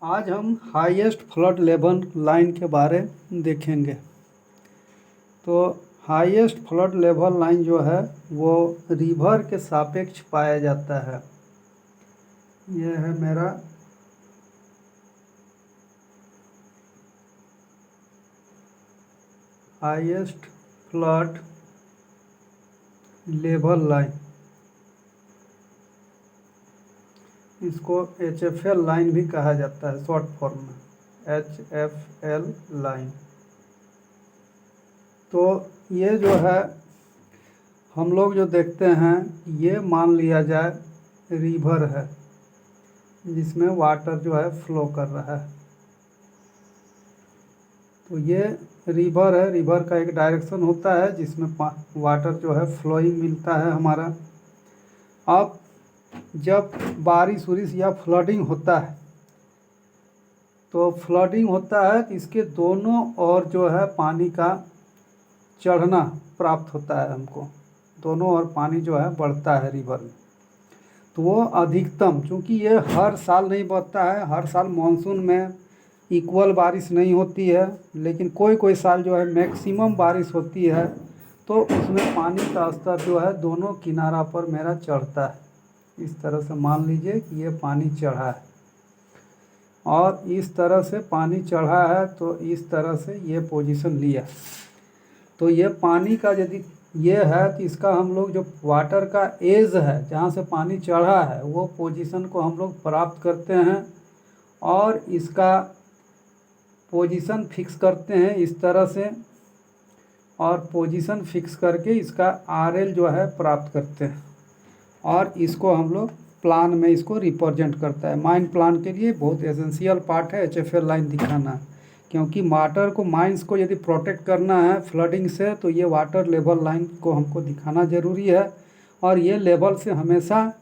आज हम highest flood level line के बारे में देखेंगे। तो हाईएस्ट फ्लड लेवल लाइन जो है वो रिवर के सापेक्ष पाया जाता है। यह है मेरा हाईएस्ट फ्लड लेवल लाइन। इसको HFL लाइन भी कहा जाता है, शॉर्ट फॉर्म में HFL लाइन। तो ये जो है हम लोग जो देखते हैं, ये मान लिया जाए रिवर है जिसमें वाटर जो है फ्लो कर रहा है। तो ये रिवर है, रिवर का एक डायरेक्शन होता है जिसमें वाटर जो है फ्लोइंग मिलता है हमारा। अब जब बारिश उरिश या फ्लडिंग होता है तो फ्लडिंग होता है तो इसके दोनों ओर जो है पानी का चढ़ना प्राप्त होता है हमको। दोनों ओर पानी जो है बढ़ता है रिवर में। तो वो अधिकतम, चूँकि ये हर साल नहीं बढ़ता है, हर साल मानसून में इक्वल बारिश नहीं होती है, लेकिन कोई कोई साल जो है मैक्सिमम बारिश होती है, तो उसमें पानी का स्तर जो है दोनों किनारा पर मेरा चढ़ता है। इस तरह से मान लीजिए कि ये पानी चढ़ा है और इस तरह से पानी चढ़ा है, तो इस तरह से ये पोजीशन लिया। तो ये पानी का यदि ये है तो इसका हम लोग जो वाटर का एज है जहाँ से पानी चढ़ा है वो पोजीशन को हम लोग प्राप्त करते हैं और इसका पोजीशन फिक्स करते हैं इस तरह से, और पोजीशन फिक्स करके इसका RL जो है प्राप्त करते हैं और इसको हम लोग प्लान में इसको रिप्रेजेंट करता है। माइन प्लान के लिए बहुत एसेंशियल पार्ट है HFL लाइन दिखाना, क्योंकि वाटर को, माइंस को यदि प्रोटेक्ट करना है फ्लडिंग से, तो ये वाटर लेवल लाइन को हमको दिखाना ज़रूरी है। और ये लेवल से हमेशा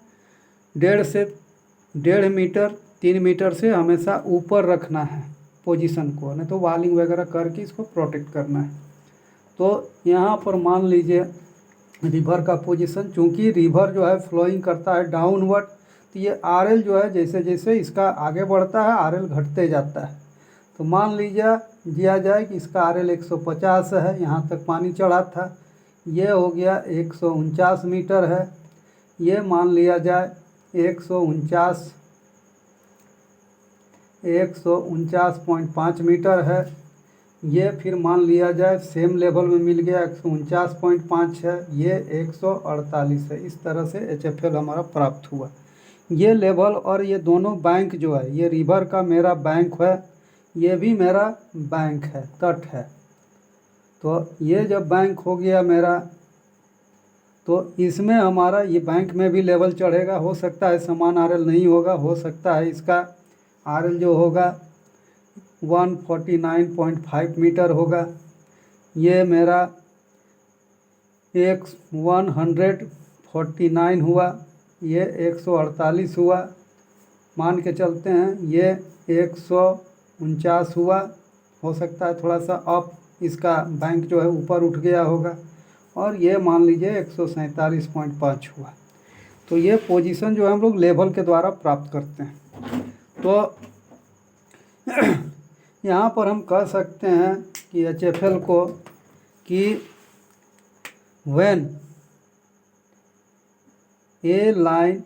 1.5 मीटर 3 मीटर से हमेशा ऊपर रखना है पोजीशन को, नहीं तो वालिंग वगैरह करके इसको प्रोटेक्ट करना है। तो यहाँ पर मान लीजिए रिवर का पोजीशन, चूँकि रिवर जो है फ्लोइंग करता है डाउनवर्ड, तो ये RL जो है जैसे जैसे इसका आगे बढ़ता है RL घटते जाता है। तो मान लिया जाए कि इसका RL 150 है, यहाँ तक पानी चढ़ा था, ये हो गया 149 मीटर है। ये मान लिया जाए 149.5 मीटर है। ये फिर मान लिया जाए सेम लेवल में मिल गया 149.5 है, ये 148 है। इस तरह से HFL हमारा प्राप्त हुआ। ये लेवल और ये दोनों बैंक जो है, ये रिवर का मेरा बैंक है, ये भी मेरा बैंक है, तट है। तो ये जब बैंक हो गया मेरा, तो इसमें हमारा ये बैंक में भी लेवल चढ़ेगा। हो सकता है समान RL नहीं होगा, हो सकता है इसका RL जो होगा 149.5 मीटर होगा। ये मेरा 149 हुआ, ये 148 हुआ, मान के चलते हैं। ये 149 हुआ, हो सकता है थोड़ा सा अप इसका बैंक जो है ऊपर उठ गया होगा, और ये मान लीजिए 147.5 हुआ। तो ये पोजीशन जो है हम लोग लेवल के द्वारा प्राप्त करते हैं। तो यहाँ पर हम कह सकते हैं कि HFL को कि when a line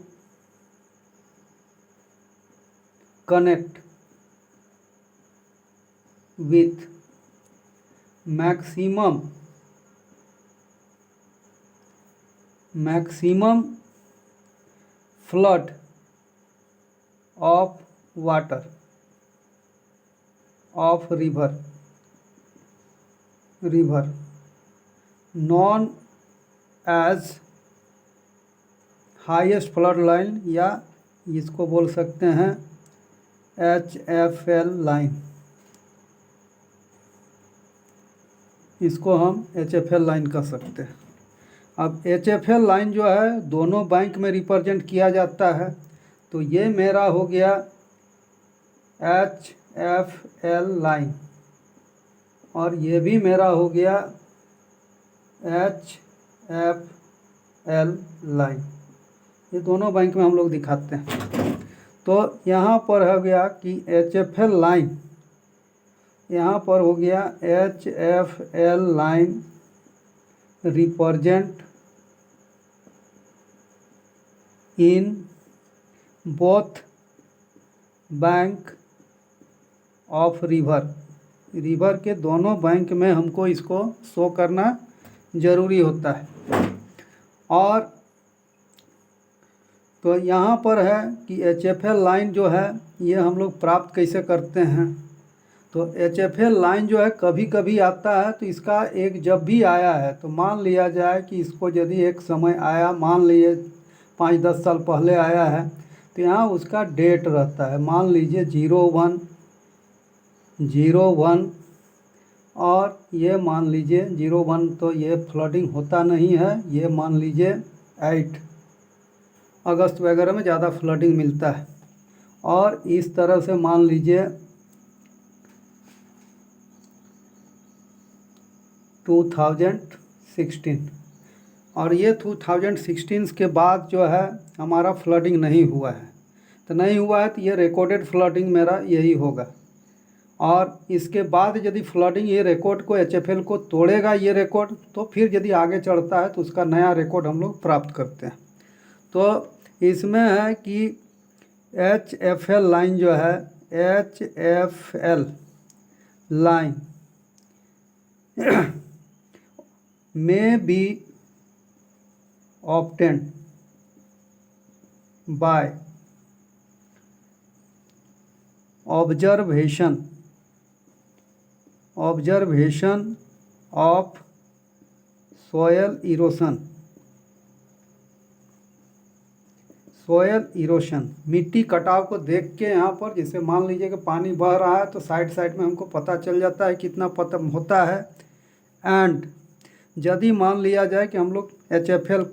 connect with maximum flood of water of river known as highest flood line, या इसको बोल सकते हैं HFL लाइन। इसको हम HFL लाइन कह सकते हैं। अब HFL लाइन जो है दोनों बैंक में रिप्रेजेंट किया जाता है। तो ये मेरा हो गया HFL लाइन और ये भी मेरा हो गया HFL लाइन। ये दोनों बैंक में हम लोग दिखाते हैं। तो तो यहाँ पर हो गया कि HFL लाइन, यहाँ पर हो गया HFL line represent in both bank of river के दोनों बैंक में हमको इसको शो करना ज़रूरी होता है। और तो यहाँ पर है कि HFL लाइन जो है ये हम लोग प्राप्त कैसे करते हैं। तो HFL लाइन जो है कभी कभी आता है, तो इसका एक जब भी आया है तो मान लिया जाए कि इसको यदि एक समय आया, मान लीजिए 5-10 साल पहले आया है, तो यहाँ उसका डेट रहता है, मान लीजिए 01 और ये मान लीजिए 01, तो ये फ्लडिंग होता नहीं है, ये मान लीजिए 8 अगस्त वगैरह में ज़्यादा फ्लडिंग मिलता है। और इस तरह से मान लीजिए 2016, और ये 2016 के बाद जो है हमारा फ्लडिंग नहीं हुआ है, तो नहीं हुआ है तो ये रिकॉर्डेड फ्लडिंग मेरा यही होगा। और इसके बाद यदि फ्लडिंग ये रिकॉर्ड को HFL को तोड़ेगा ये रिकॉर्ड, तो फिर यदि आगे चढ़ता है तो उसका नया रिकॉर्ड हम लोग प्राप्त करते हैं। तो इसमें है कि HFL लाइन जो है, HFL लाइन में B obtained by observation of soil erosion, मिट्टी कटाव को देख के यहाँ पर जैसे मान लीजिए कि पानी बह रहा है तो साइड साइड में हमको पता चल जाता है कितना पतन होता है। एंड यदि मान लिया जाए कि हम लोग HFL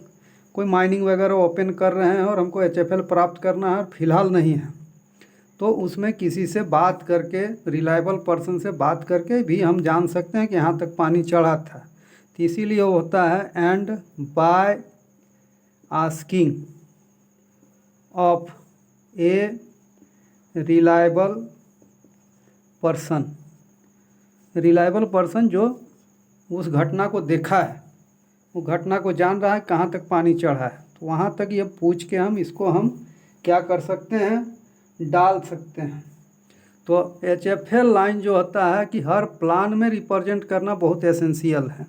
कोई माइनिंग वगैरह ओपन कर रहे हैं और हमको HFL प्राप्त करना है, फिलहाल नहीं है, तो उसमें किसी से बात करके, रिलायबल पर्सन से बात करके भी हम जान सकते हैं कि यहाँ तक पानी चढ़ा था। तो इसीलिए वो होता है and by asking of a reliable person जो उस घटना को देखा है, वो घटना को जान रहा है कहाँ तक पानी चढ़ा है, तो वहाँ तक ये पूछ के हम इसको हम क्या कर सकते हैं, डाल सकते हैं। तो HFL लाइन जो होता है कि हर प्लान में रिप्रेजेंट करना बहुत एसेंशियल है।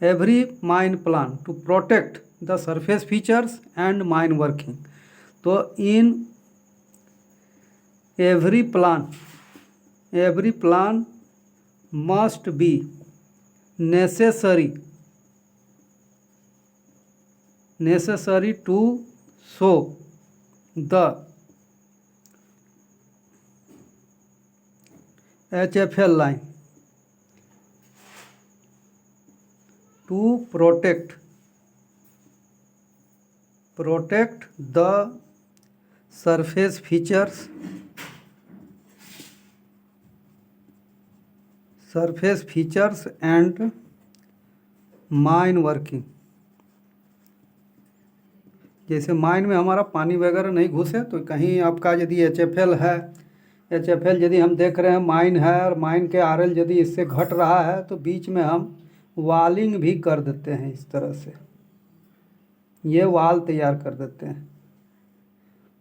Every mine plan to protect the surface features and mine working. तो in every plan must be necessary to show the HFL line to protect the surface features and mine working. जैसे mine में हमारा पानी वगैरह नहीं घुसे, तो कहीं आपका यदि HFL है, HFL यदि हम देख रहे हैं माइन है और माइन के RL यदि इससे घट रहा है, तो बीच में हम वालिंग भी कर देते हैं। इस तरह से ये वाल तैयार कर देते हैं।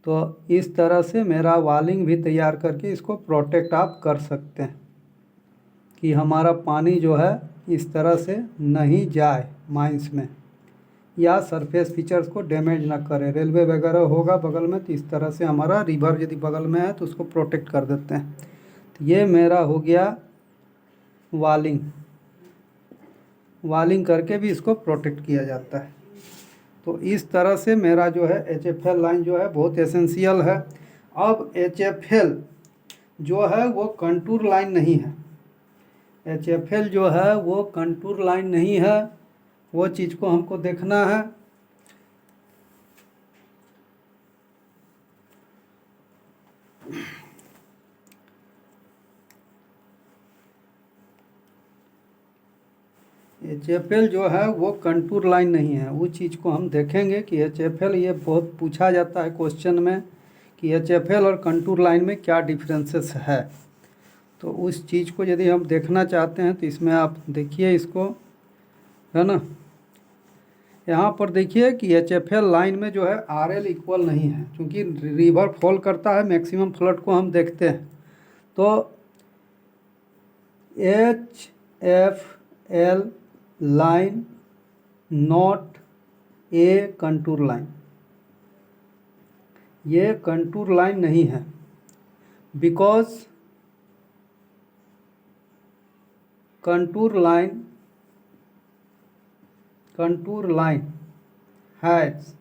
तो इस तरह से मेरा वालिंग भी तैयार करके इसको प्रोटेक्ट आप कर सकते हैं कि हमारा पानी जो है इस तरह से नहीं जाए माइंस में, या सरफेस फीचर्स को डैमेज ना करे। रेलवे वगैरह होगा बगल में, तो इस तरह से हमारा रिवर यदि बगल में है तो उसको प्रोटेक्ट कर देते हैं। तो ये मेरा हो गया वालिंग करके भी इसको प्रोटेक्ट किया जाता है। तो इस तरह से मेरा जो है HFL लाइन जो है बहुत एसेंशियल है। अब HFL जो है वो कंटूर लाइन नहीं है, HFL जो है वो कंटूर लाइन नहीं है, वो चीज़ को हमको देखना है। HFL जो है वो कंटूर लाइन नहीं है, वो चीज़ को हम देखेंगे कि HFL ये बहुत पूछा जाता है क्वेश्चन में कि HFL और कंटूर लाइन में क्या डिफरेंसेस है। तो उस चीज़ को यदि हम देखना चाहते हैं तो इसमें आप देखिए इसको, है ना। यहाँ पर देखिए कि HFL लाइन में जो है RL इक्वल नहीं है, क्योंकि रिवर फॉल करता है, मैक्सिमम फ्लड को हम देखते हैं। तो HFL line not a contour line, ये कंटूर लाइन नहीं है, because contour line has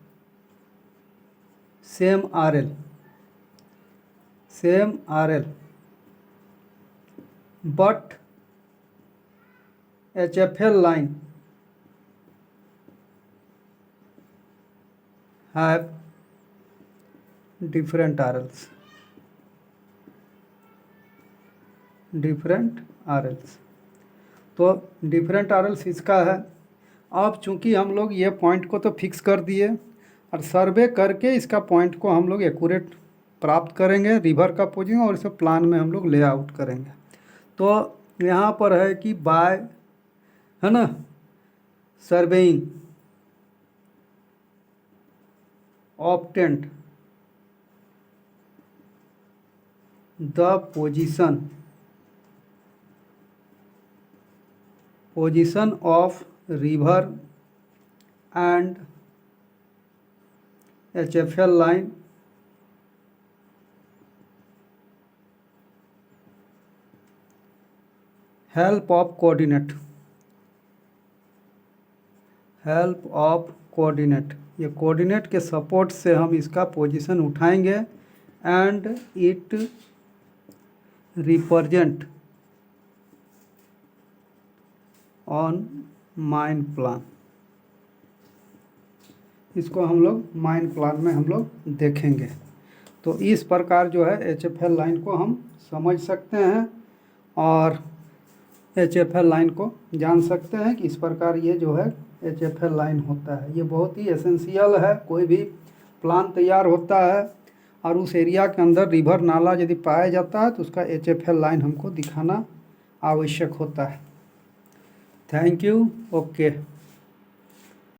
same RL, but HFL line have different RLs, तो डिफरेंट RLs इसका है। अब चूंकि हम लोग ये पॉइंट को तो फिक्स कर दिए और सर्वे करके इसका पॉइंट को हम लोग एक्यूरेट प्राप्त करेंगे, रिवर का पोजिंग, और इसे प्लान में हम लोग लेआउट करेंगे। तो यहाँ पर है कि बाय, है ना, surveying obtained the position of river and HFL line help of coordinate, ये कोऑर्डिनेट के सपोर्ट से हम इसका पोजीशन उठाएंगे and it represent on mine plan, इसको हम लोग माइन प्लान में हम लोग देखेंगे। तो इस प्रकार जो है HFL लाइन को हम समझ सकते हैं और HFL लाइन को जान सकते हैं कि इस प्रकार ये जो है HFL लाइन होता है। ये बहुत ही एसेंशियल है, कोई भी प्लान तैयार होता है और उस एरिया के अंदर रिवर नाला यदि पाया जाता है तो उसका HFL लाइन हमको दिखाना आवश्यक होता है। Thank you. ओके।